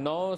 9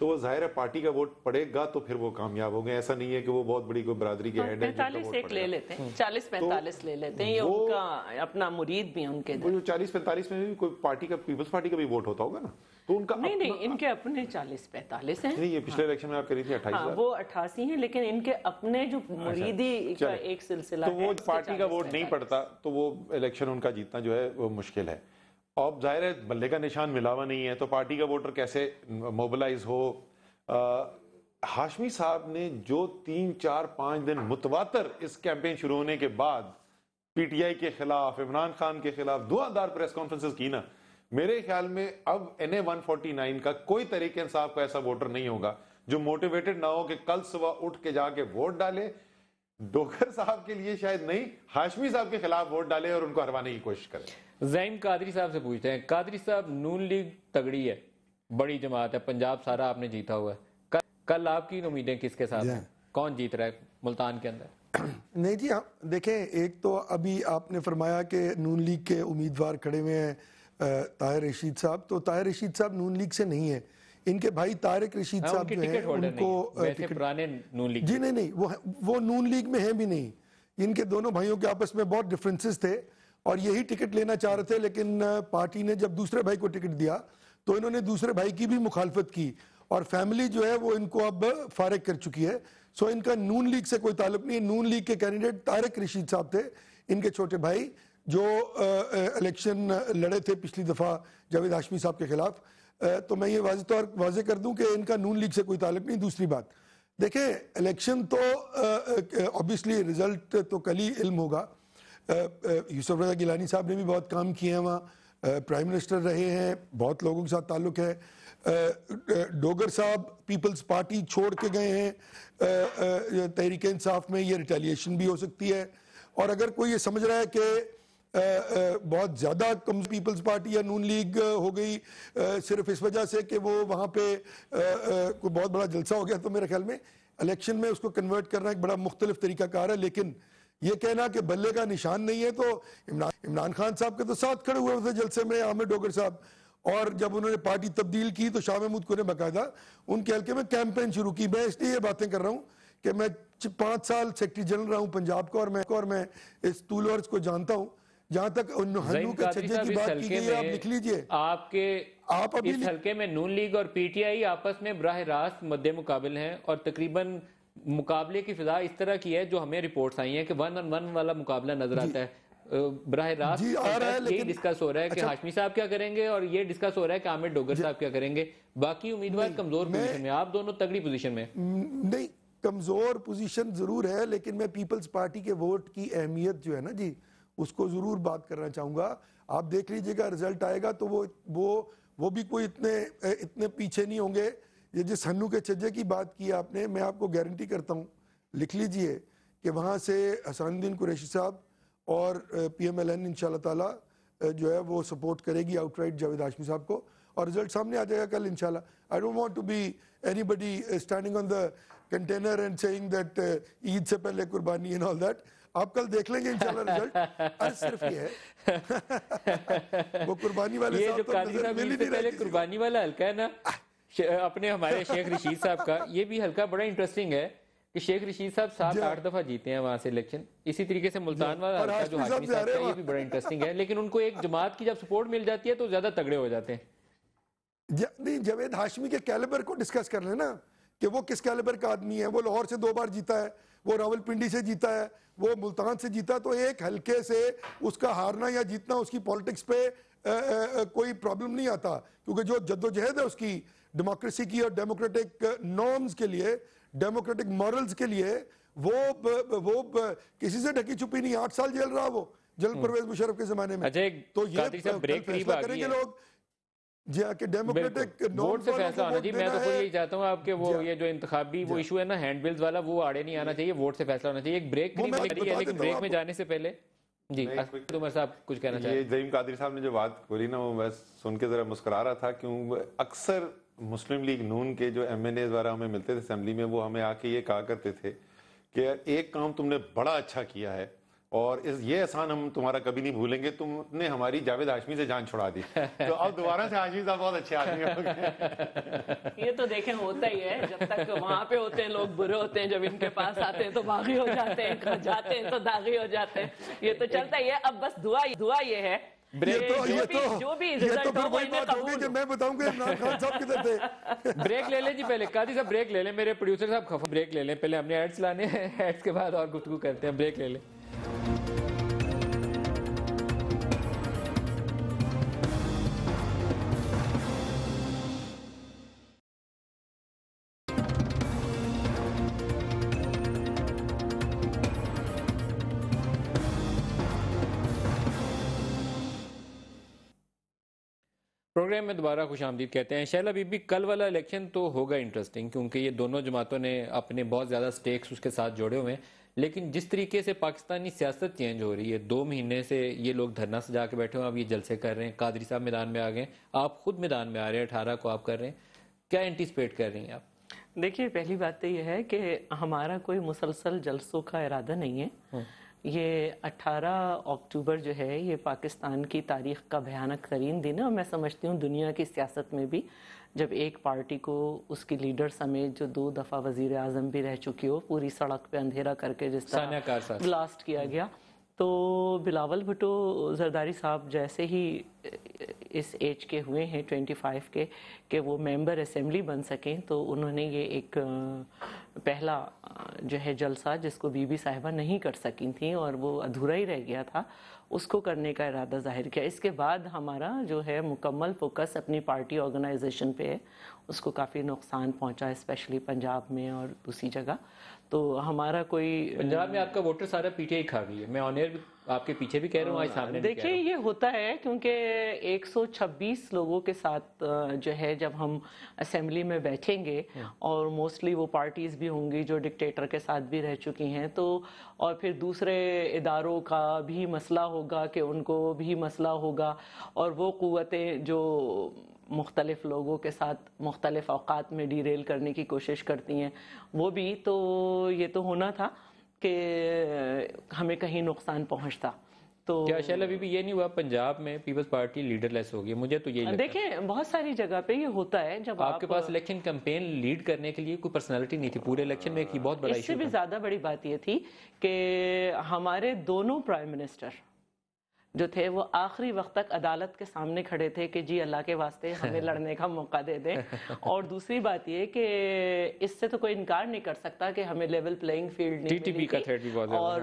تو وہ ظاہر ہے پارٹی کا ووٹ پڑے گا تو پھر وہ کامیاب ہو گئے. ایسا نہیں ہے کہ وہ بہت بڑی کوئی برادری کے ہیڈ ہے. 45 لے لیتے ہیں, 40-45 لے لیتے ہیں, یہ ان کا اپنا مرید بھی ان کے 40-45 میں بھی کوئی پارٹی کا, پیپلز پارٹی کا بھی ووٹ ہوتا ہوگا نا, تو ان کا نہیں ان کے اپنے 40-45 ہیں. نہیں, یہ پچھلے الیکشن میں آپ کہہ رہی تھی 28,000, وہ 88 ہیں, لیکن ان کے اپنے جو مریدی کا ایک سلسلہ ہے, تو وہ پارٹی کا ووٹ نہیں پڑتا تو وہ الیکشن ان کا جیتنا جو ہے وہ مشکل ہے. اب ظاہر ہے بلے کا نشان ملا ہوا نہیں ہے, تو پارٹی کا ووٹر کیسے موبلائز ہو. ہاشمی صاحب نے جو 3-4-5 دن متواتر اس کیمپین شروع ہونے کے بعد پی ٹی آئی کے خلاف, عمران خان کے خلاف دھواں پریس کانفرنسز کی نا, میرے خیال میں اب NA 149 کا کوئی طریقہ انصاف کا ایسا ووٹر نہیں ہوگا جو موٹیویٹڈ نہ ہو کہ کل صبح اٹھ کے جا کے ووٹ ڈالے. ڈوگر صاحب کے لیے شاید نہیں, ہاشمی صاحب کے خلاف ووٹ ڈالے اور ان کو ہروانے کی کوشش کرے. زعیم قادری صاحب سے پوچھتے ہیں. قادری صاحب, نون لیگ تگڑی ہے, بڑی جماعت ہے, پنجاب سارا آپ نے جیتا ہوا ہے, کل آپ کی امیدیں کس کے ساتھ ہیں, کون جیت رہا ہے ملتان کے اندر؟ نہیں جی, دیکھیں, ایک تو ابھی آپ نے فرمایا کہ نون لیگ کے امیدوار کھڑے ہوئے ہیں طاہر رشید صاحب, تو طاہر رشید صاحب نون لیگ سے نہیں ہیں, ان کے بھائی طارق رشید صاحب جو ہیں ان کو پرانے نون لیگ, جی نہیں, وہ نون لیگ میں ہیں بھی نہیں. ان کے دونوں بھائیوں کے آپس میں بہت ڈفرینسز تھے اور یہی ٹکٹ لینا چاہ رہے تھے, لیکن پارٹی نے جب دوسرے بھائی کو ٹکٹ دیا تو انہوں نے دوسرے بھائی کی بھی مخالفت کی اور فیملی جو ہے وہ ان کو اب فارغ کر چکی ہے. سو ان کا نون لیگ سے کوئی تعلق نہیں ہے. نون لیگ کے کینڈیڈیٹ طارق رشید صاحب تھے, ان کے چھوٹے بھائی, جو الیکشن لڑے تھے پچھلی دفعہ جاوید ہاشمی صاحب کے خلاف. تو میں یہ واضح کر دوں کہ ان کا نون لیگ سے کوئی تعلق نہیں. دوسری بات, دیکھیں, الیکشن تو obviously رزلٹ تو کل ہی علم ہوگا. یوسف رضا گیلانی صاحب نے بھی بہت کام کیے ہیں وہاں, پرائم منسٹر رہے ہیں, بہت لوگوں کے ساتھ تعلق ہے. ڈوگر صاحب پیپلز پارٹی چھوڑ کے گئے ہیں تحریک انصاف میں, یہ ریٹیلیشن بھی ہو سکتی ہے. اور اگر کوئی یہ سمجھ رہا ہے کہ بہت زیادہ کم پیپلز پارٹی یا نون لیگ ہو گئی صرف اس وجہ سے کہ وہ وہاں پہ کوئی بہت بڑا جلسہ ہو گیا, تو میرے خیال میں الیکشن میں اس کو کنورٹ کرنا ایک بڑا مختلف طریقہ کار ہے. لیکن یہ کہنا کہ بلے کا نشان نہیں ہے, تو عمران خان صاحب کے تو ساتھ کھڑے ہوئے تھے جلسے میں عامر ڈوگر صاحب, اور جب انہوں نے پارٹی تبدیل کی تو شاہ محمود کو نے باقاعدہ ان کے حلقے میں کیمپین شروع کی. میں اس لیے یہ باتیں کر رہا ہوں کہ میں 5 سال سیکرٹری جنرل رہا ہوں پنجاب کا, اور میں اس طول عرض کو جانتا ہوں. جہاں تک ہنو کے چھجے کی بات کی گئی ہے, آپ لکھ لیجئے, آپ اس حلقے میں نون لیگ اور پی ٹی آئی آپس میں براہ راست مد مقابل ہیں, اور تقریباً مقابلے کی فضا اس طرح کی ہے جو ہمیں رپورٹس آئی ہیں کہ 1-on-1 والا مقابلہ نظر آتا ہے. براہ راست یہ ڈسکس ہو رہا ہے کہ ہاشمی صاحب کیا کریں گے, اور یہ ڈسکس ہو رہا ہے کہ عامر ڈوگر صاحب کیا کریں گے. باقی امیدوار کمزور پوزیشن میں, آپ دونوں تگڑی پوزیشن میں. نہیں, کمزور پوزیشن ضرور ہے, لیکن میں پیپلز پارٹی کے ووٹ کی اہمیت جو ہے نا جی, اس کو ضرور بات کرنا چاہوں گا. آپ دیکھ لیجئے گا رزلٹ آئے گا تو وہ بھی کوئی اتنے پیچھے نہیں ہوں گے. یہ جس ہنو کے چھجے کی بات کی آپ نے, میں آپ کو گارنٹی کرتا ہوں, لکھ لیجئے کہ وہاں سے حسن الدین قریشی صاحب اور PMLN انشاءاللہ تعالی جو ہے وہ سپورٹ کرے گی آؤٹ رائٹ جاوید ہاشمی صاحب کو, اور رزلٹ سامنے آ جائے گا کل انشاءاللہ. I don't want to be anybody standing on the container and saying that عید سے پہلے قربانی and all that. آپ کل دیکھ لیں گے انشاءاللہ رزلٹ. عرض صرف یہ ہے وہ قربانی والے یہ جو قادری صاحب عید سے پہلے قربانی والا حلقہ ہے نا, اپنے ہمارے شیخ رشید صاحب کا, یہ بھی حلقہ بڑا انٹرسٹنگ ہے کہ شیخ رشید صاحب 7-8 دفعہ جیتے ہیں وہاں سے الیکشن. اسی طریقے سے ملتان والا حلقہ جو ہاشمی صاحب کا, یہ بھی بڑا انٹرسٹنگ ہے, لیکن ان کو ایک جماعت کی جب سپورٹ مل جاتی ہے تو زیادہ تگڑے ہو جاتے ہیں. نہیں, جاوید ہاشمی کے کیلیبر کو ڈسکس کر لیں نا کہ وہ کس کیلیبر کا آدمی ہے. وہ لاہور سے 2 بار جیتا ہے, وہ راولپنڈی سے جیتا ہے, وہ ملتان سے جیتا, تو ایک حلقے سے اس کا ہارنا یا جیتنا اس کی پالیٹکس پہ کوئی پرابلم نہیں آتا, کیونکہ جو جدوجہد ہے اس کی ڈیموکریسی کی اور ڈیموکریٹک نارمز کے لیے, ڈیموکریٹک مورلز کے لیے, وہ کسی سے ڈھکی چھپی نہیں. 8 سال جیل رہا وہ جنرل پرویز مشرف کے زمانے میں. تو یہ فیصلہ کریں گے لوگ جی کہ ڈیموکریٹک ووٹ سے فیصلہ ہونا چاہیے. میں تو خود یہی چاہتا ہوں آپ کے وہ یہ جو انتخابی وہ ایشو ہے نا ہینڈ بلز والا, وہ آڑے نہیں آنا چاہیے, ووٹ سے فیصلہ ہونا چاہیے. ایک بریک بھی ملی ہے, لیکن بریک میں جانے سے پہلے جی عمر صاحب کچھ کہنا چاہتے ہیں. یہ زعیم قادری صاحب نے جو بات بولی نا, وہ میں سن کے ذرا مسکرا رہا تھا, کیوں اکثر مسلم لیگ نون کے جو MNAs وغیرہ ہمیں ملتے تھے اسمبلی میں, وہ ہمیں آ کے یہ کہا کرتے تھے کہ ایک کام تم نے بڑا اچھا کیا ہے اور یہ احسان ہم تمہارا کبھی نہیں بھولیں گے. تم نے ہماری جاوید ہاشمی سے جان چھڑا دی, تو اب دوبارہ سے ہاشمی صاحب بہت اچھے آدمی ہو گئے. یہ تو دیکھیں ہوتا ہی ہے, جب تک وہاں پہ ہوتے ہیں لوگ برے ہوتے ہیں, جب ان کے پاس آتے ہیں تو باغی ہو جاتے ہیں, جاتے ہیں تو داغی ہو جاتے ہیں. یہ تو چلتا ہی ہے. اب بس دعا یہ ہے جو بھی رزلٹ ہو وہ انہیں قبول ہو. میں بتاؤں گا عمران خان صاحب کدھر تھے. بریک لے لیں جی پہلے, قاضی صاحب بریک لے لیں, میرے پروڈیوسر صاحب خفا, بریک لے لیں پہلے, ہم نے ایڈز لانے ہیں, ایڈز کے بعد اور گفتگو کرتے ہیں. بریک لے لیں. پروگرام میں دوبارہ خوش آمدید کہتے ہیں. شہلا بی بی, کل والا الیکشن تو ہوگا انٹرسٹنگ, کیونکہ یہ دونوں جماعتوں نے اپنے بہت زیادہ سٹیکس اس کے ساتھ جوڑے ہوئے ہیں. لیکن جس طریقے سے پاکستانی سیاست چینج ہو رہی ہے, 2 مہینے سے یہ لوگ دھرنا سجا کے بیٹھے ہوئے, اب یہ جلسے کر رہے ہیں, قادری صاحب میدان میں آ گئے, آپ خود میدان میں آ رہے ہیں, 18 کو آپ کر رہے ہیں, کیا انٹیسپیٹ کر رہے ہیں آپ؟ دیکھیے, پہلی بات تو یہ ہے کہ ہمارا کوئی مسلسل جلسوں کا ارادہ نہیں ہے. یہ 18 اکتوبر جو ہے یہ پاکستان کی تاریخ کا بھیانک ترین دن ہے, اور میں سمجھتی ہوں دنیا کی سیاست میں بھی, جب ایک پارٹی کو اس کی لیڈر سمیت جو 2 دفعہ وزیر اعظم بھی رہ چکی ہو, پوری سڑک پہ اندھیرا کر کے جس طرح بلاسٹ کیا گیا. تو بلاول بھٹو زرداری صاحب جیسے ہی اس ایج کے ہوئے ہیں 25 کے, کہ وہ ممبر اسمبلی بن سکیں, تو انہوں نے یہ ایک پہلا جو ہے جلسہ, جس کو بی بی صاحبہ نہیں کر سکی تھیں اور وہ ادھورا ہی رہ گیا تھا, اس کو کرنے کا ارادہ ظاہر کیا. اس کے بعد ہمارا جو ہے مکمل فوکس اپنی پارٹی آرگنائزیشن پہ ہے. اس کو کافی نقصان پہنچا, اسپیشلی پنجاب میں اور دوسری جگہ. تو ہمارا کوئی پنجاب میں آپ کا ووٹر سارا پی ٹی آئی کھا گئی ہے, میں آن ایئر آپ کے پیچھے بھی کہہ رہا ہوں, آج سامنے بھی کہہ رہا ہوں. دیکھیے, یہ ہوتا ہے کیونکہ 126 لوگوں کے ساتھ جو ہے جب ہم اسمبلی میں بیٹھیں گے, اور موسٹلی وہ پارٹیز بھی ہوں گی جو ڈکٹیٹر کے ساتھ بھی رہ چکی ہیں, تو اور پھر دوسرے اداروں کا بھی مسئلہ ہوگا کہ ان کو بھی مسئلہ ہوگا, اور وہ قوتیں جو مختلف لوگوں کے ساتھ مختلف اوقات میں ڈیریل کرنے کی کوشش کرتی ہیں, وہ بھی. تو یہ تو ہونا تھا کہ ہمیں کہیں نقصان پہنچتا. تو کیا شہلا بی بی یہ نہیں ہوا پنجاب میں پیپلز پارٹی لیڈر لیس ہو گئی؟ مجھے تو یہی لگتا ہے. دیکھیں, بہت ساری جگہ پہ یہ ہوتا ہے. جب آپ کے پاس الیکشن کیمپین لیڈ کرنے کے لیے کوئی پرسنالٹی نہیں تھی پورے الیکشن میں, ایک بہت بڑا ایشو. اس سے بھی زیادہ بڑی بات یہ تھی کہ ہمارے دونوں پرائم منسٹر جو تھے وہ آخری وقت تک عدالت کے سامنے کھڑے تھے کہ جی اللہ کے واسطے ہمیں لڑنے کا موقع دے دیں. اور دوسری بات یہ کہ اس سے تو کوئی انکار نہیں کر سکتا کہ ہمیں لیول پلینگ فیلڈ نہیں ملی تھی, اور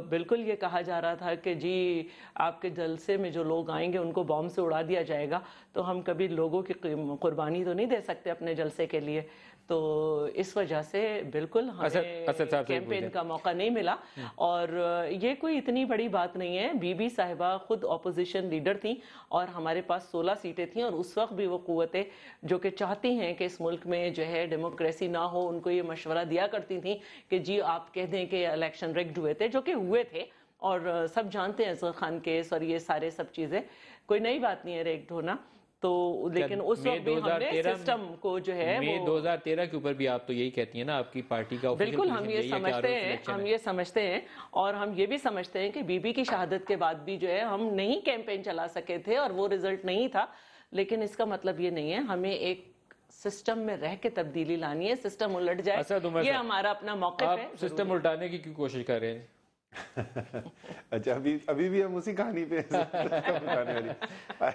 بالکل یہ کہا جا رہا تھا کہ جی آپ کے جلسے میں جو لوگ آئیں گے ان کو بام سے اڑا دیا جائے گا. تو ہم کبھی لوگوں کی قربانی تو نہیں دے سکتے اپنے جلسے کے لیے, تو اس وجہ سے بالکل ہمیں کیمپین کا موقع نہیں ملا. اور یہ کوئی اتنی بڑی بات نہیں ہے. بی بی صاحبہ خود اپوزیشن لیڈر تھیں, اور ہمارے پاس 16 سیٹیں تھیں, اور اس وقت بھی وہ قوتیں جو کہ چاہتی ہیں کہ اس ملک میں جو ہے ڈیموکریسی نہ ہو, ان کو یہ مشورہ دیا کرتی تھیں کہ جی آپ کہہ دیں کہ الیکشن ریگڈ ہوئے تھے, جو کہ ہوئے تھے, اور سب جانتے ہیں اصغر خان کیس اور یہ سارے سب چیزیں, کوئی نئی بات نہیں ہے ریگڈ ہونا. تو لیکن اس وقت بھی ہم نے سسٹم کو جو ہے مئی 2013 کے اوپر بھی آپ تو یہی کہتی ہیں نا, آپ کی پارٹی کا بالکل ہم یہ سمجھتے ہیں, اور ہم یہ بھی سمجھتے ہیں کہ بی بی کی شہادت کے بعد بھی جو ہے ہم نہیں کیمپین چلا سکے تھے, اور وہ رزلٹ نہیں تھا. لیکن اس کا مطلب یہ نہیں ہے ہمیں ایک سسٹم میں رہ کے تبدیلی لانی ہے. سسٹم الٹ جائے یہ ہمارا اپنا موقف ہے. آپ سسٹم الٹانے کی کیوں کوشش کر رہے ہیں؟ اچھا, ابھی بھی ہم اسی کہانی پہ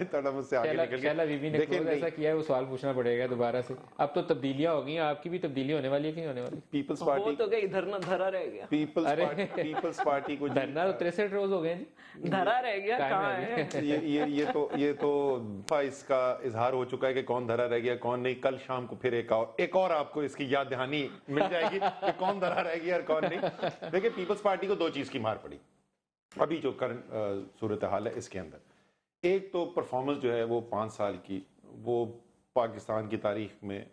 تھوڑا مجھ سے آگے نکل شہلا بی بی نے خود ایسا کیا ہے, وہ سوال پوچھنا پڑے گا دوبارہ سے. اب تو تبدیلیاں ہو گئی ہیں, آپ کی بھی تبدیلی ہونے والی ہے کہ نہیں ہونے والی؟ پیپلز پارٹی وہ تو گئی دھرنا, دھرا رہ گیا. پیپلز پارٹی کو دھرنا تو 63 روز ہو گئے ہیں, دھرا رہ گیا کہاں ہے؟ یہ تو اس کا اظہار ہو چکا ہے کہ کون دھرا رہ گیا کون نہیں. کل شام کو پھر ایک اور آپ کو اس کی یاد دہانی مل جائے گی کہ کون دھرا رہ گیا اور کون نہیں. دیکھیں, پیپلز پارٹی کو 2 چیز کی مار پڑی ابھی جو کرنٹ صورتحال ہے اس کے اندر. ایک تو پرفارمنس جو ہے وہ 5 سال کی, وہ پاکستان کی تاریخ میں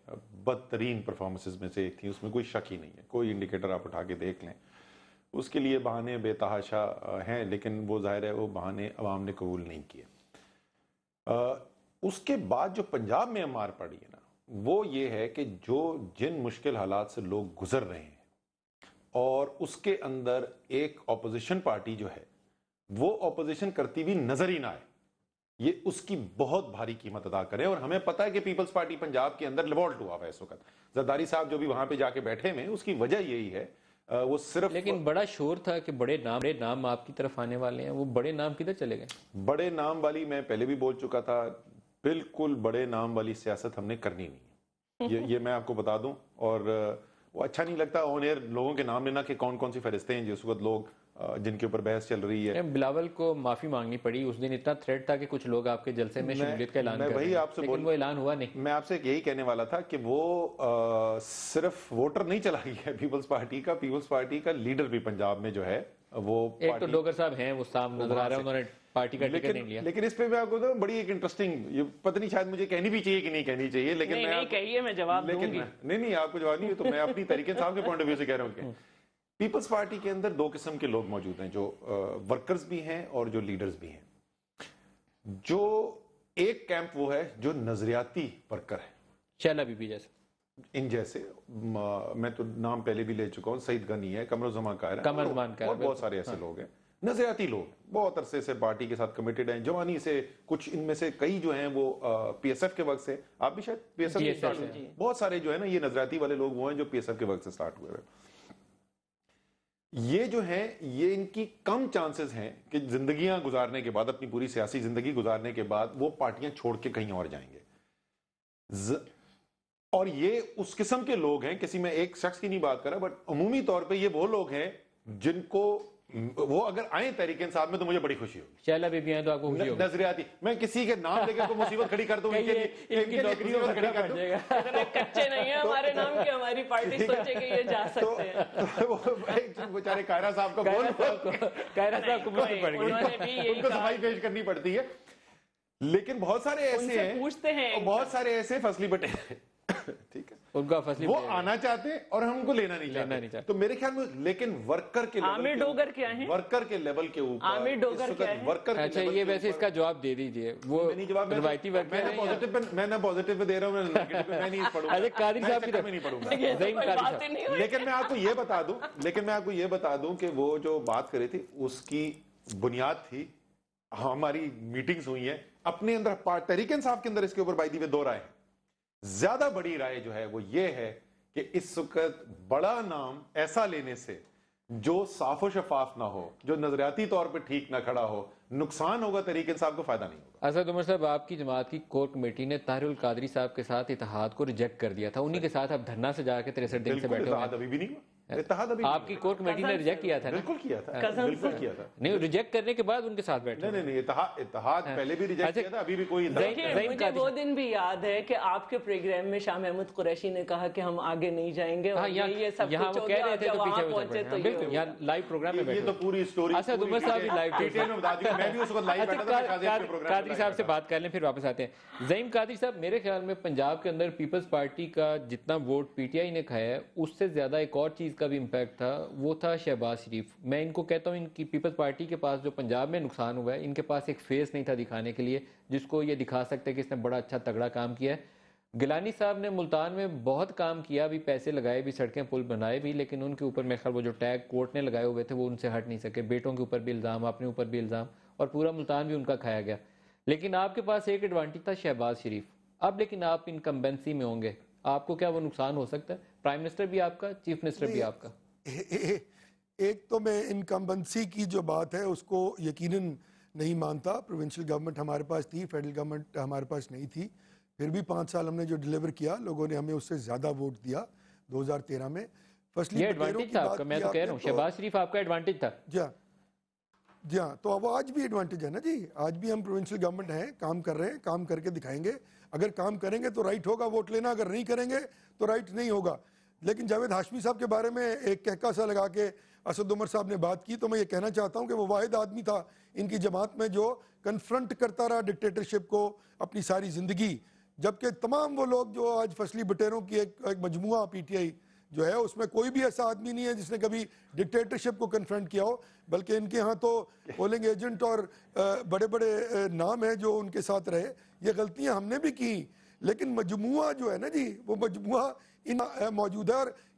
بدترین پرفارمنسز میں سے ایک تھی, اس میں کوئی شک ہی نہیں ہے. کوئی انڈیکیٹر آپ اٹھا کے دیکھ لیں, اس کے لیے بہانے بے تحاشا ہیں, لیکن وہ ظاہر ہے وہ بہانے عوام نے قبول نہیں کیے. اس کے بعد جو پنجاب میں مار پڑی ہے نا, وہ یہ ہے کہ جن مشکل حالات سے لوگ گزر رہے ہیں اور اس کے اندر ایک اپوزیشن پارٹی جو ہے وہ اپوزیشن کرتی ہوئی نظر ہی نہ آئے، یہ اس کی بہت بھاری قیمت ادا کرے. اور ہمیں پتہ ہے کہ پیپلز پارٹی پنجاب کے اندر لیوالٹ ہوا ہوا ہے اس وقت. زرداری صاحب جو بھی وہاں پہ جا کے بیٹھے ہوئے اس کی وجہ یہی ہے، وہ صرف لیکن بڑا شور تھا کہ بڑے نام آپ کی طرف آنے والے ہیں، وہ بڑے نام کدھر چلے گئے؟ بڑے نام والی، میں پہلے بھی بول چکا تھا، بالکل بڑے نام والی سیاست ہم نے کرنی نہیں ہے، یہ میں آپ کو بتا دوں. اور وہ اچھا نہیں لگتا آن ایئر لوگوں کے نام لینا کہ کون کون سی فہرستیں ہیں جس وقت لوگ جن کے اوپر بحث چل رہی ہے. بلاول کو معافی مانگنی پڑی اس دن، اتنا تھریٹ تھا کہ کچھ لوگ آپ کے جلسے میں شمولیت کا اعلان کر رہے ہیں، لیکن وہ اعلان ہوا نہیں. میں آپ سے یہی کہنے والا تھا کہ وہ صرف ووٹر نہیں چلا گیا ہے پیپلز پارٹی کا، پیپلز پارٹی کا لیڈر بھی پنجاب میں جو ہے وہ ایک تو ڈوگر صاحب ہیں، وہ سامنے نظر آ رہا ہے، انہوں نے پارٹی کا ٹکٹ نہیں لیا. لیکن اس پہ میں آپ کو بڑی ایک انٹرسٹنگ، یہ پتہ نہیں شاید مجھے کہنی بھی چاہیے کہ نہیں کہنی چاہیے، لیکن نہیں کہیے، میں جواب دوں گی. نہیں آپ کو جواب نہیں، تو میں اپنی طریقے صاحب کے پوائنٹ آف ویو سے کہہ رہا ہوں کہ پیپلز پارٹی کے اندر دو قسم کے لوگ موجود ہیں، جو ورکرز بھی ہیں اور جو لیڈرز بھی ہیں. جو ایک کیمپ وہ ہے جو نظریاتی ورکر ہے، شیلا بی بی جیسے، ان جیسے، میں تو نام پہلے بھی لے چکا ہوں، سعید غنی ہے، قمر الزمان قاہر ہے، اور بہت سارے ایسے لوگ ہیں نظریاتی لوگ، بہت عرصے سے پارٹی کے ساتھ کمیٹڈ ہیں، جوانی سے. کچھ ان میں سے کئی جو ہیں وہ پی ایس ایف کے وقت سے، آپ بھی شاید پی ایس ایف سے، بہت سارے جو ہے نا یہ نظریاتی والے لوگ وہ ہیں جو پی ایس ایف کے وقت سے سٹارٹ ہوئے ہیں. یہ جو ہیں یہ ان کی کم چانسز ہیں کہ زندگیاں گزارنے کے بعد، اپنی پوری سیاسی زندگی گزارنے کے بعد وہ پارٹیاں چھوڑ کے کہیں اور جائیں گے. اور یہ اس قسم کے لوگ ہیں، کسی میں ایک شخص کی نہیں بات کر رہا، بٹ عمومی طور پہ یہ وہ لوگ ہیں جن کو وہ اگر آئیں تحریک انصاف میں تو مجھے بڑی خوشی ہوگی. شیلا بی بی ہیں تو آپ کو خوشی ہوگی. نظریاتی، میں کسی کے نام لے کے کوئی مصیبت کھڑی کر دوں، کچے نہیں ہیں ہمارے نام کے، ہماری پارٹی سوچے کہ یہ جا سکتے ہیں. بیچارے قاہرہ صاحب کو ان کو صفائی پیش کرنی پڑتی ہے. لیکن بہت سارے ایسے ہیں، پوچھتے ہیں، بہت سارے ایسے فصلی بٹے، ٹھیک ہے، ان کا فصلی وہ آنا چاہتے ہیں اور ہم ان کو لینا نہیں چاہتے. تو میرے خیال میں لیکن ورکر کے عامر ڈوگر کیا ہیں، ورکر کے لیول کے اوپر عامر ڈوگر کیا ہیں. اچھا یہ ویسے اس کا جواب دے دیجئے، وہ روایتی ورکر ہیں. میں نہ پوزیٹیو پہ دے رہا ہوں، میں نیگیٹو پہ میں نہیں پڑھوں گا. اچھا قادری صاحب کی طرف نہیں پڑھوں گا. لیکن میں آپ کو یہ بتا دوں کہ وہ جو بات کری تھی اس کی بنیاد تھی، ہماری میٹنگز ہوئی ہیں اپنے اندر تحریک انصاف کے اندر اس کے اوپر بائی دی وے دو رائے ہیں. زیادہ بڑی رائے جو ہے وہ یہ ہے کہ اس وقت بڑا نام ایسا لینے سے جو صاف و شفاف نہ ہو، جو نظریاتی طور پہ ٹھیک نہ کھڑا ہو، نقصان ہوگا تحریک انصاف کو، فائدہ نہیں ہوگا. اسد عمر صاحب، آپ کی جماعت کی کور کمیٹی نے طاہر القادری صاحب کے ساتھ اتحاد کو ریجیکٹ کر دیا تھا، انہی کے ساتھ آپ دھرنا سے جا کے 63 دن سے بیٹھے ہوئے. ابھی بھی نہیں ہوا اتحاد آپ کی کور کمیٹی نے ریجیکٹ کیا تھا. بالکل کیا تھا، بالکل کیا تھا. نہیں، ریجیکٹ کرنے کے بعد ان کے ساتھ بیٹھے. نہیں اتحاد پہلے بھی ریجیکٹ کیا تھا، ابھی بھی کوئی. مجھے وہ دن بھی یاد ہے کہ آپ کے پروگرام میں شاہ محمود قریشی نے کہا کہ ہم آگے نہیں جائیں گے، یہ سب یہاں وہ کہہ رہے تھے تو پیچھے پہنچے. بالکل یہاں لائیو پروگرام میں بیٹھے. یہ تو پوری سٹوری اسد عمر صاحب بھی لائیو ڈیٹیل میں بتا دوں. میں بھی اس وقت لائیو بیٹھا تھا شاہ کے پروگرام. قادری صاحب سے بات کر لیں پھر واپس آتے ہیں. زعیم قادری صاحب، میرے خیال میں پنجاب کے اندر پیپلز پارٹی کا جتنا ووٹ پی ٹی آئی نے کھایا ہے اس سے زیادہ ایک اور چیز کا بھی امپیکٹ تھا، وہ تھا شہباز شریف. میں ان کو کہتا ہوں ان کی پیپلز پارٹی کے پاس جو پنجاب میں نقصان ہوا ہے، ان کے پاس ایک فیس نہیں تھا دکھانے کے لیے جس کو یہ دکھا سکتے کہ اس نے بڑا اچھا تگڑا کام کیا ہے. گیلانی صاحب نے ملتان میں بہت کام کیا بھی، پیسے لگائے بھی، سڑکیں پل بنائے بھی، لیکن ان کے اوپر میرے خیال وہ جو ٹیگ کورٹ نے لگائے ہوئے تھے وہ ان سے ہٹ نہیں سکے. بیٹوں کے اوپر بھی الزام، اپنے اوپر بھی الزام، اور پورا ملتان بھی ان کا کھایا گیا. لیکن آپ کے پاس ایک ایڈوانٹیج تھا شہباز شریف. اب لیکن آپ انکمبینسی میں ہوں گے، آپ کو کیا وہ نقصان ہو سکتا ہے؟ پرائم منسٹر بھی آپ کا، چیف منسٹر بھی آپ کا. ایک تو میں انکمبنسی کی جو بات ہے اس کو یقیناً نہیں مانتا. پروونشل گورنمنٹ ہمارے پاس تھی، فیڈرل گورنمنٹ ہمارے پاس نہیں تھی، پھر بھی 5 سال ہم نے جو ڈیلیور کیا، لوگوں نے ہمیں اس سے زیادہ ووٹ دیا 2013 میں. یہ ایڈوانٹیج تھا آپ کا، میں تو کہہ رہا ہوں شہباز شریف آپ کا ایڈوانٹیج تھا. جی ہاں، تو اب آج بھی ایڈوانٹیج ہے نا جی. آج بھی ہم پروونشل گورنمنٹ ہیں، کام کر رہے ہیں، کام کر کے دکھائیں گے. اگر کام کریں گے تو رائٹ ہوگا ووٹ لینا، اگر نہیں کریں گے تو رائٹ نہیں ہوگا. لیکن جاوید ہاشمی صاحب کے بارے میں ایک کہکا سا لگا کے اسد عمر صاحب نے بات کی، تو میں یہ کہنا چاہتا ہوں کہ وہ واحد آدمی تھا ان کی جماعت میں جو کنفرنٹ کرتا رہا ڈکٹیٹرشپ کو اپنی ساری زندگی. جبکہ تمام وہ لوگ جو آج فصلی بٹیروں کی ایک مجموعہ پی ٹی آئی جو ہے، اس میں کوئی بھی ایسا آدمی نہیں ہے جس نے کبھی ڈکٹیٹرشپ کو کنفرنٹ کیا ہو، بلکہ ان کے ہاں تو پولنگ ایجنٹ اور بڑے بڑے نام ہیں جو ان کے ساتھ رہے. یہ غلطیاں ہم نے بھی کی، لیکن مجموعہ جو ہے نا جی، وہ مجموعہ موجود ہے. اور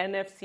NFC,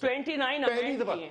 29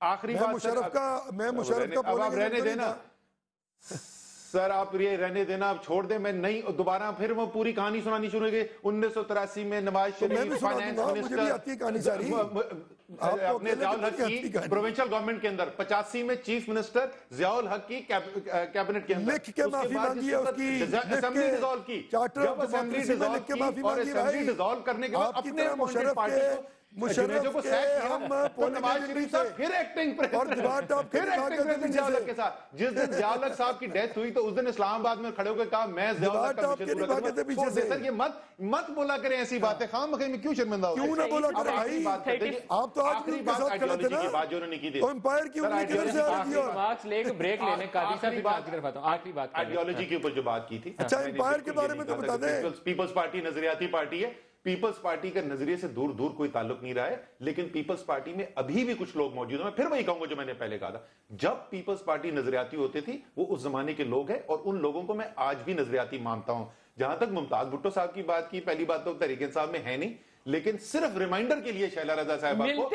آخری بات سر، میں مشرف کا اب آپ رہنے دینا سر، آپ یہ رہنے دینا، آپ چھوڑ دیں. میں نہیں دوبارہ پھر وہ پوری کہانی سنانی شروع ہوگی. 1983 میں نواز شریف فائنانس منسٹر اپنے ضیاء الحق کی پروونشل گورنمنٹ کے اندر، 85 میں چیف منسٹر ضیاء الحق کی کیبنٹ کے اندر لکھ کے معافی مانگی ہے اس کی، اسمبلی ڈیزالو کی. جب اسمبلی ڈیزالو کی اور اسمبلی ڈیزالو کرنے کے بعد اپنے اپوننٹ پارٹی کو جنیجو کو سیٹ کیا تو نواز شریف صاحب پھر ایکٹنگ پریزیڈنٹ ضیاء الحق کے ساتھ. جس دن ضیاء الحق صاحب کی ڈیتھ ہوئی تو اس دن اسلام آباد میں کھڑے ہو کے کہا میں ضیاء الحق کا مشن پورا کروں گا. سر یہ مت بولا کریں ایسی باتیں، خام مخیم میں کیوں شرمندہ ہوتے ہیں؟ کیوں نہ بولا کریں بھائی، آپ تو آج بھی ان کے ساتھ کھڑے تھے نا. بات جو انہوں نے کی تھی تو امپائر کی انہوں نے کدھر سے آ رہی ہے؟ مارکس لے کے بریک لینے قاضی صاحب کی بات کی طرف آتا ہوں. آخری بات آئیڈیالوجی کے اوپر جو بات کی تھی. اچھا امپائر کے بارے میں تو بتا دیں. پیپلز پارٹی نظریاتی پارٹی ہے. پیپلز پارٹی کا نظریے سے دور دور کوئی تعلق نہیں رہا ہے، لیکن پیپلز پارٹی میں ابھی بھی کچھ لوگ موجود ہیں. میں پھر وہی کہوں گا جو میں نے پہلے کہا تھا، جب پیپلز پارٹی نظریاتی ہوتے تھی وہ اس زمانے کے لوگ ہیں اور ان لوگوں کو میں آج بھی نظریاتی مانتا ہوں. جہاں تک ممتاز بھٹو صاحب کی بات کی، پہلی بات تو تحریک انصاف میں ہے نہیں، لیکن صرف ریمائنڈر کے لیے شیلا رضا صاحبہ کو،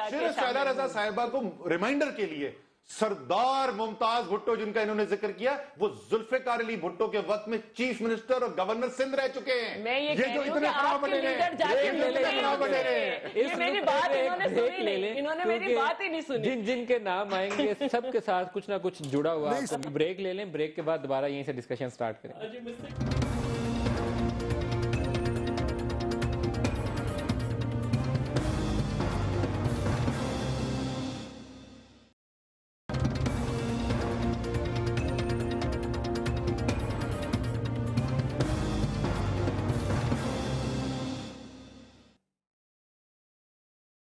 صرف شیلا رضا صاحبہ کو ریمائنڈر کے لیے سردار ممتاز بھٹو جن کا انہوں نے ذکر کیا، وہ ذوالفقار علی بھٹو کے وقت میں چیف منسٹر اور گورنر سندھ رہ چکے ہیں. میں یہ کہہ رہی ہوں کہ آپ کے لیڈر جا کے یہ میری بات انہوں نے سنی نہیں، انہوں نے میری بات ہی نہیں سنی. جن کے نام آئیں گے سب کے ساتھ کچھ نہ کچھ جڑا ہوا. بریک لے لیں، بریک کے بعد دوبارہ یہیں سے ڈسکشن سٹارٹ کریں.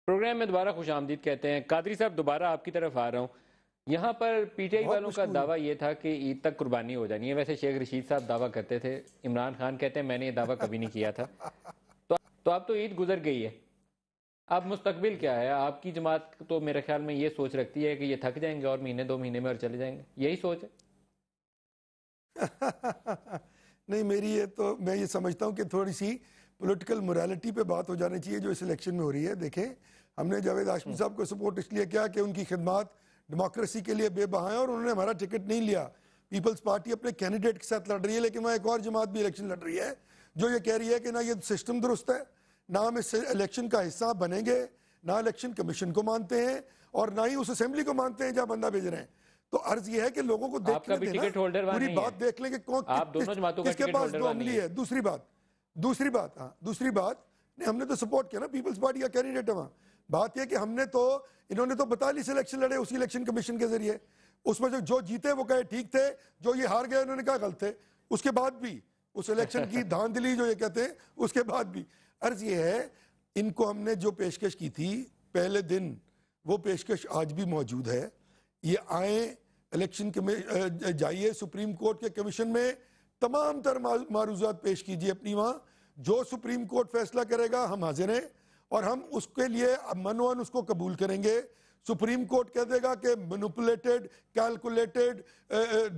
پروگرام میں دوبارہ خوش آمدید کہتے ہیں. قادری صاحب دوبارہ آپ کی طرف آ رہا ہوں. یہاں پر پی ٹی آئی والوں کا دعویٰ یہ تھا کہ عید تک قربانی ہو جانی ہے. ویسے شیخ رشید صاحب دعویٰ کرتے تھے، عمران خان کہتے ہیں میں نے یہ دعویٰ کبھی نہیں کیا تھا. تو اب تو عید گزر گئی ہے، اب مستقبل کیا ہے؟ آپ کی جماعت تو میرے خیال میں یہ سوچ رکھتی ہے کہ یہ تھک جائیں گے اور مہینے دو مہینے میں اور چلے جائیں گے، یہی سوچ ہے؟ نہیں، میری میں یہ سمجھتا ہوں کہ تھوڑی سی پولیٹیکل موریلٹی پہ بات ہو جانی چاہیے جو اس الیکشن میں ہو رہی ہے. دیکھیں، ہم نے جاوید ہاشمی صاحب کو سپورٹ اس لیے کیا کہ ان کی خدمات ڈیموکریسی کے لیے بے بہا ہیں اور انہوں نے ہمارا ٹکٹ نہیں لیا. پیپلز پارٹی اپنے کینڈیڈیٹ کے ساتھ لڑ رہی ہے، لیکن وہاں ایک اور جماعت بھی الیکشن لڑ رہی ہے جو یہ کہہ رہی ہے کہ نہ یہ سسٹم درست ہے، نہ ہم اس الیکشن کا حصہ بنیں گے، نہ الیکشن کمیشن کو مانتے ہیں اور نہ ہی اس اسمبلی کو مانتے ہیں جہاں بندہ بھیج رہے ہیں. تو عرض یہ ہے کہ لوگوں کو دیکھنے دینا، پوری بات دیکھ لیں کہ کس کے پاس دو عملی ہے. دوسری بات ہم نے تو سپورٹ کیا نا، پیپلز پارٹی کا کینڈیڈیٹ ہے وہاں. بات یہ کہ ہم نے تو، انہوں نے تو 42 الیکشن لڑے اسی الیکشن کمیشن کے ذریعے. اس میں جو جیتے وہ کہے ٹھیک تھے، جو یہ ہار گئے انہوں نے کہا غلط تھے. اس کے بعد بھی اس الیکشن کی دھاندلی جو یہ کہتے ہیں، اس کے بعد بھی عرض یہ ہے ان کو ہم نے جو پیشکش کی تھی پہلے دن، وہ پیشکش آج بھی موجود ہے. یہ آئیں الیکشن جائیے سپریم کورٹ کے کمیشن میں، تمام تر معروضات پیش کیجیے اپنی وہاں. جو سپریم کورٹ فیصلہ کرے گا ہم حاضر ہیں اور ہم اس کے لیے منوان اس کو قبول کریں گے. سپریم کورٹ کہہ دے گا کہ مینوپولیٹڈ، کیلکولیٹڈ،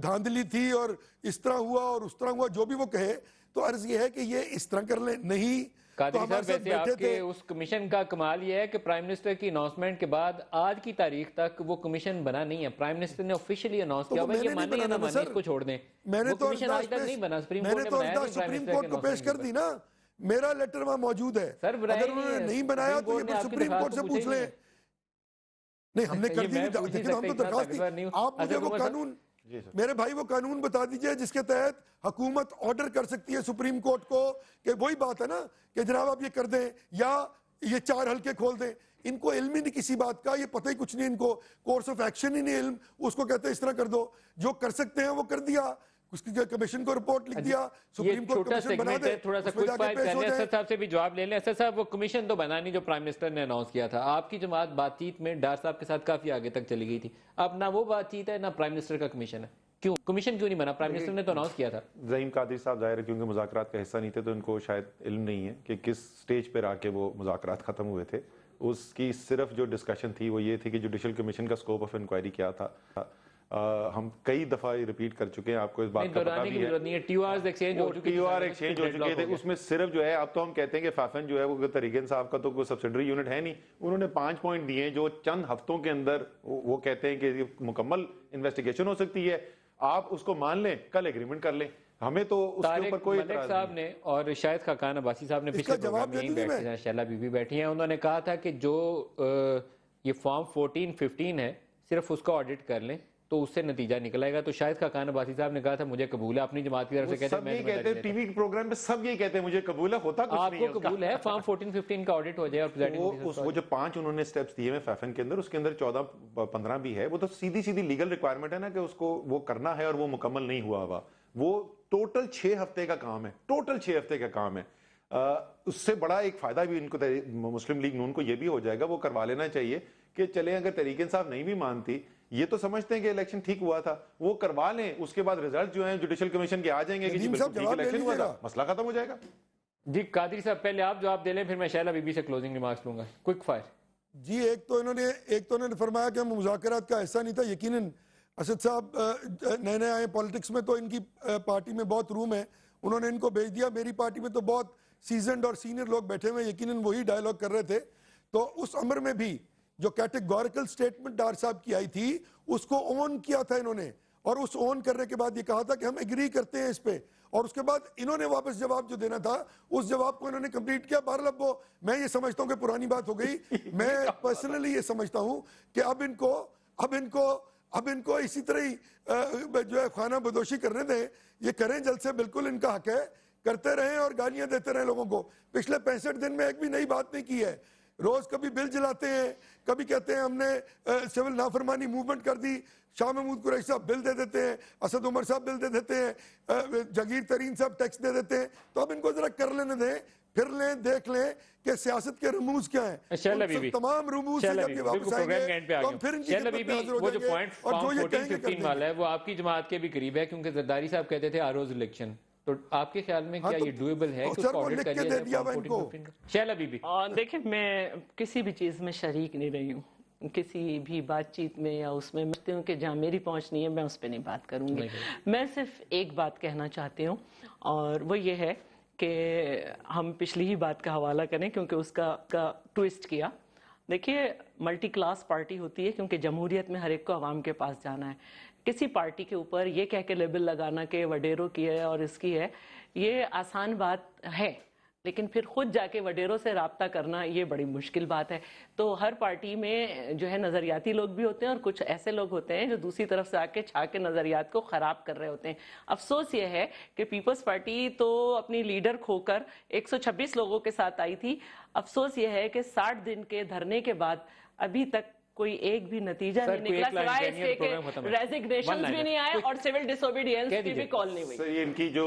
دھاندلی تھی اور اس طرح ہوا اور اس طرح ہوا، جو بھی وہ کہے. تو عرض یہ ہے کہ یہ اس طرح کر لیں. نہیں قادری صاحب، ویسے آپ کے اس کمیشن کا کمال یہ ہے کہ پرائم منسٹر کی اناؤنسمنٹ کے بعد آج کی تاریخ تک وہ کمیشن بنا نہیں ہے. پرائم منسٹر نے آفیشیلی اناؤنس کیا ہوا ہے، یہ مانے یا نہ مانے اس کو چھوڑ دیں. وہ کمیشن آج تک نہیں بنا، سپریم کورٹ نے بنایا نہیں. سپریم کورٹ کو پیش کر دی نا، میرا لیٹر وہاں موجود ہے. اگر انہوں نے نہیں بنایا تو یہ سپریم کورٹ سے پوچھ لیں. نہیں، ہم نے کر دی، ہم تو درخواست دی. آپ مجھے وہ قانون، میرے بھائی وہ قانون بتا دیجئے جس کے تحت حکومت آرڈر کر سکتی ہے سپریم کورٹ کو کہ وہی بات ہے نا کہ جناب آپ یہ کر دیں یا یہ 4 حلقے کھول دیں. ان کو علم ہی نہیں کسی بات کا، یہ پتہ ہی کچھ نہیں ان کو، کورس آف ایکشن ہی نہیں علم. اس کو کہتے ہیں اس طرح کر دو، جو کر سکتے ہیں وہ کر دیا. اس کی کمیشن کو رپورٹ لکھ دیا، سپریم کورٹ کمیشن بنا دے. تھوڑا سا کوئک فائر کرنے اسد صاحب سے بھی جواب لے لیں. اسد صاحب، وہ کمیشن تو بنا نہیں جو پرائم منسٹر نے اناؤنس کیا تھا. آپ کی جماعت بات چیت میں ڈار صاحب کے ساتھ کافی آگے تک چلی گئی تھی. اب نہ وہ بات چیت ہے نہ پرائم منسٹر کا کمیشن ہے. کیوں کمیشن کیوں نہیں بنا؟ پرائم منسٹر نے تو اناؤنس کیا تھا. ظہیم قادری صاحب ظاہر ہے کیونکہ مذاکرات کا حصہ نہیں تھے تو ان کو شاید علم نہیں ہے کہ کس سٹیج پر آ کے وہ مذاکرات ختم ہوئے تھے. اس کی صرف جو ڈسکشن تھی وہ یہ تھی کہ جوڈیشل کمیشن کا سکوپ آف انکوائری کیا تھا. ہم کئی دفعہ ریپیٹ کر چکے ہیں, آپ کو اس بات کا پتہ بھی ہے. ٹی او آر ایکسچینج ہو چکے تھے, اس میں صرف جو ہے اب تو ہم کہتے ہیں کہ فیفن جو ہے وہ طریق انصاف کا تو کوئی سبسڈری یونٹ ہے نہیں, انہوں نے 5 پوائنٹ دیے جو چند ہفتوں کے اندر وہ کہتے ہیں کہ مکمل انویسٹیگیشن ہو سکتی ہے, آپ اس کو مان لیں, کل ایگریمنٹ کر لیں, ہمیں تو اس کے اوپر کوئی اعتراض صاحب نے اور شاہد خاقان عباسی صاحب نے پچھلے پروگرام میں یہیں بیٹھے ہیں, شیلا بی بی بیٹھی ہیں, انہوں نے کہا تھا کہ جو یہ فارم 14-15 ہے صرف اس کا آڈٹ کر لیں تو اس سے نتیجہ نکل آئے گا. تو شاہد خاقان عباسی صاحب نے کہا تھا مجھے قبول ہے, اپنی جماعت کی طرف سے کہتے ہیں, سب یہ کہتے ہیں ٹی وی پروگرام میں سب یہ کہتے ہیں مجھے قبول ہے, ہوتا کچھ نہیں ہے. آپ کو قبول ہے فارم 14-15 کا آڈٹ ہو جائے؟ وہ جو 5 انہوں نے سٹیپس دیے ہیں فیفن کے اندر, اس کے اندر 14-15 بھی ہے, وہ تو سیدھی لیگل ریکوائرمنٹ ہے نا کہ اس کو وہ کرنا ہے اور وہ مکمل نہیں ہوا ہوا. وہ ٹوٹل 6 ہفتے کا کام ہے, ٹوٹل 6 ہفتے کا کام ہے. اس سے بڑا ایک فائدہ بھی ان کو مسلم لیگ نون کو یہ بھی ہو جائے گا, وہ کروا لینا چاہیے کہ چلیں اگر تحریک انصاف نہیں بھی مانتی, یہ تو سمجھتے ہیں کہ الیکشن ٹھیک ہوا تھا, وہ کروا لیں, اس کے بعد ریزلٹ جو ہیں جوڈیشل کمیشن کے آ جائیں گے کہ جی بالکل ٹھیک الیکشن ہوا تھا, مسئلہ ختم ہو جائے گا. جی قادری صاحب پہلے آپ جواب دے لیں, پھر میں شیلا بی بی سے کلوزنگ ریمارکس لوں گا, کوئک فائر. جی ایک تو انہوں نے فرمایا کہ ہم مذاکرات کا ایسا نہیں تھا. یقیناً اسد صاحب نئے آئے پالیٹکس میں, تو ان کی پارٹی میں بہت روم ہے, انہوں نے ان کو بھیج دیا. میری پارٹی میں تو بہت سیزنڈ اور سینئر لوگ بیٹھے ہوئے, یقیناً وہی ڈائیلاگ کر رہے تھے. تو اس امر میں بھی جو کیٹیگوریکل سٹیٹمنٹ ڈار صاحب کی آئی تھی اس کو اون کیا تھا انہوں نے, اور اس اون کرنے کے بعد یہ کہا تھا کہ ہم ایگری کرتے ہیں اس پہ, اور اس کے بعد انہوں نے واپس جواب جو دینا تھا اس جواب کو انہوں نے کمپلیٹ کیا. بہرحال اب وہ میں یہ سمجھتا ہوں کہ پرانی بات ہو گئی. میں پرسنلی یہ سمجھتا ہوں کہ اب ان کو اسی طرح ہی جو ہے خانہ بدوشی کرنے دیں, یہ کریں جلد سے, بالکل ان کا حق ہے, کرتے رہیں اور گالیاں دیتے رہیں لوگوں کو. پچھلے 65 دن میں ایک بھی نئی بات نہیں کی ہے, روز کبھی بل جلاتے ہیں, کبھی کہتے ہیں ہم نے سول نافرمانی موومنٹ کر دی, شاہ محمود قریشی صاحب بل دے دیتے ہیں, اسد عمر صاحب بل دے دیتے ہیں, جگیر ترین صاحب ٹیکس دے دیتے ہیں. تو اب ان کو ذرا کر لینے دیں, پھر لیں, دیکھ لیں کہ سیاست کے رموز کیا ہیں. تمام رموز سے جب یہ واپس آئیں گے تو ہم پھر ان کی خدمت میں حاضر ہو جائیں گے, اور جو یہ کہیں گے کر دیں گے. والا ہے وہ آپ کی جماعت کے بھی قریب ہے, کیونکہ زرداری صاحب کہتے تھے آروز الیکشن, تو آپ کے خیال میں کیا یہ ڈویبل ہے کہ اس کو آڈٹ کریے جائے؟ شیلا بی بی. دیکھیں میں کسی بھی چیز میں شریک نہیں رہی ہوں, کسی بھی بات چیت میں یا اس میں مجھتی ہوں کہ جہاں میری پہنچ نہیں ہے میں اس پہ نہیں بات کروں گی. میں صرف ایک بات کہنا چاہتی ہوں, اور وہ یہ ہے کہ ہم پچھلی ہی بات کا حوالہ کریں کیونکہ اس کا ٹویسٹ کیا. دیکھیے ملٹی کلاس پارٹی ہوتی ہے کیونکہ جمہوریت میں ہر ایک کو عوام کے پاس جانا ہے. کسی پارٹی کے اوپر یہ کہہ کے لیبل لگانا کہ وڈیرو کی ہے اور اس کی ہے, یہ آسان بات ہے, لیکن پھر خود جا کے وڈیروں سے رابطہ کرنا یہ بڑی مشکل بات ہے. تو ہر پارٹی میں جو ہے نظریاتی لوگ بھی ہوتے ہیں اور کچھ ایسے لوگ ہوتے ہیں جو دوسری طرف سے آ کے چھا کے نظریات کو خراب کر رہے ہوتے ہیں. افسوس یہ ہے کہ پیپلز پارٹی تو اپنی لیڈر کھو کر 126 لوگوں کے ساتھ آئی تھی. افسوس یہ ہے کہ 60 دن کے دھرنے کے بعد ابھی تک کوئی ایک بھی نتیجہ نہیں نکلا, سوائے اس کے کہ ریزگنیشنز بھی نہیں آئے اور سول ڈس اوبیڈینس کی بھی کال نہیں ہوئی. سر یہ ان کی جو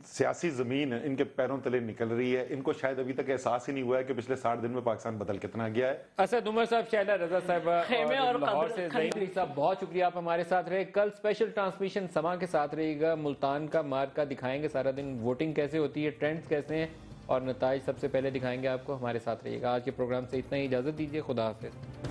سیاسی زمین ان کے پیروں تلے نکل رہی ہے, ان کو شاید ابھی تک احساس ہی نہیں ہوا ہے کہ پچھلے 60 دن میں پاکستان بدل کتنا گیا ہے. اسد عمر صاحب, شیلا رضا صاحبہ اور لاہور سے ظہیر صاحب, بہت شکریہ آپ ہمارے ساتھ رہے. کل اسپیشل ٹرانسمیشن سما کے ساتھ رہے گا, ملتان کا مارکا دکھائیں گے سارا دن, ووٹنگ کیسے ہوتی ہے, ٹرینڈز کیسے ہیں اور نتائج سب سے پہلے دکھائیں گے آپ کو. ہمارے ساتھ رہیے گا. آج کے پروگرام سے اتنا ہی, اجازت دیجیے, خدا حافظ.